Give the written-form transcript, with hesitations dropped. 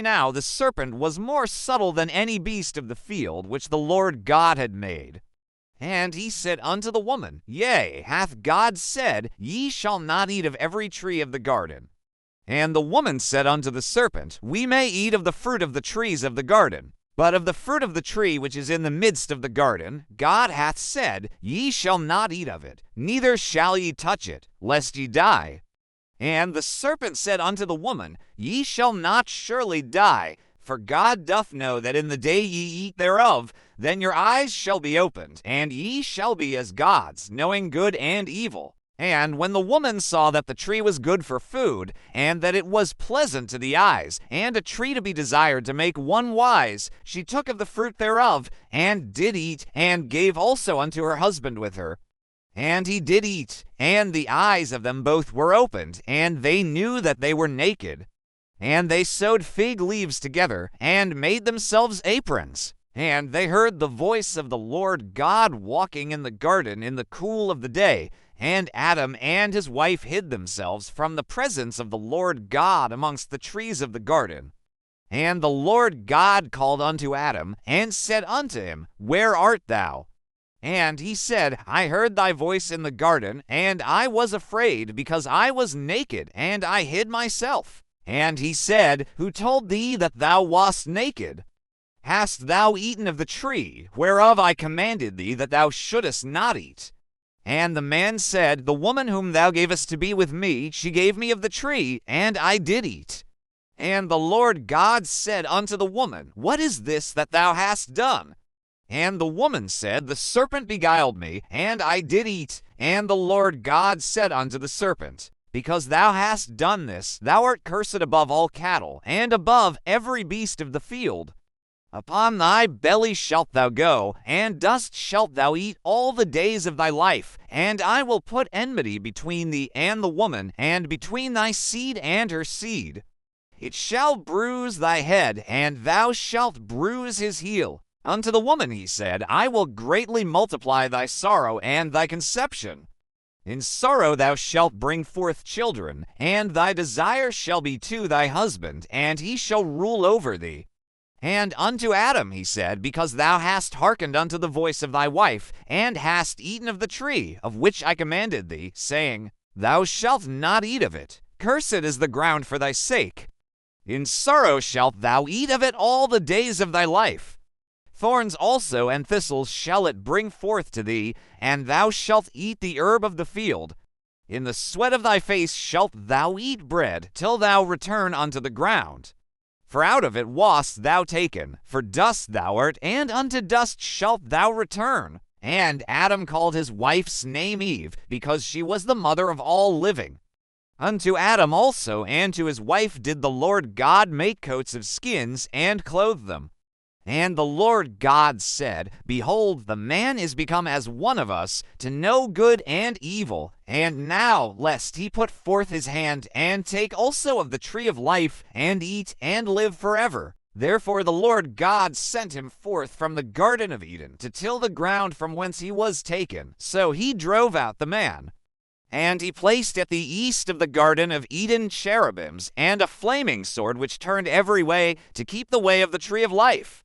Now the serpent was more subtle than any beast of the field which the Lord God had made. And he said unto the woman, Yea, hath God said, Ye shall not eat of every tree of the garden? And the woman said unto the serpent, We may eat of the fruit of the trees of the garden. But of the fruit of the tree which is in the midst of the garden, God hath said, Ye shall not eat of it, neither shall ye touch it, lest ye die. And the serpent said unto the woman, Ye shall not surely die, for God doth know that in the day ye eat thereof, then your eyes shall be opened, and ye shall be as gods, knowing good and evil. And when the woman saw that the tree was good for food, and that it was pleasant to the eyes, and a tree to be desired to make one wise, she took of the fruit thereof, and did eat, and gave also unto her husband with her. And he did eat, and the eyes of them both were opened, and they knew that they were naked. And they sewed fig leaves together, and made themselves aprons. And they heard the voice of the Lord God walking in the garden in the cool of the day. And Adam and his wife hid themselves from the presence of the Lord God amongst the trees of the garden. And the Lord God called unto Adam, and said unto him, Where art thou? And he said, I heard thy voice in the garden, and I was afraid, because I was naked, and I hid myself. And he said, Who told thee that thou wast naked? Hast thou eaten of the tree, whereof I commanded thee that thou shouldest not eat? And the man said, The woman whom thou gavest to be with me, she gave me of the tree, and I did eat. And the Lord God said unto the woman, What is this that thou hast done? And the woman said, The serpent beguiled me, and I did eat. And the Lord God said unto the serpent, Because thou hast done this, thou art cursed above all cattle, and above every beast of the field. Upon thy belly shalt thou go, and dust shalt thou eat all the days of thy life. And I will put enmity between thee and the woman, and between thy seed and her seed. It shall bruise thy head, and thou shalt bruise his heel. Unto the woman he said, I will greatly multiply thy sorrow and thy conception. In sorrow thou shalt bring forth children, and thy desire shall be to thy husband, and he shall rule over thee. And unto Adam he said, Because thou hast hearkened unto the voice of thy wife, and hast eaten of the tree, of which I commanded thee, saying, Thou shalt not eat of it. Cursed is the ground for thy sake. In sorrow shalt thou eat of it all the days of thy life. Thorns also and thistles shall it bring forth to thee, and thou shalt eat the herb of the field. In the sweat of thy face shalt thou eat bread, till thou return unto the ground. For out of it wast thou taken, for dust thou art, and unto dust shalt thou return. And Adam called his wife's name Eve, because she was the mother of all living. Unto Adam also and to his wife did the Lord God make coats of skins, and clothe them. And the Lord God said, Behold, the man is become as one of us, to know good and evil. And now, lest he put forth his hand, and take also of the tree of life, and eat, and live forever. Therefore the Lord God sent him forth from the Garden of Eden, to till the ground from whence he was taken. So he drove out the man. And he placed at the east of the Garden of Eden cherubims, and a flaming sword which turned every way, to keep the way of the tree of life.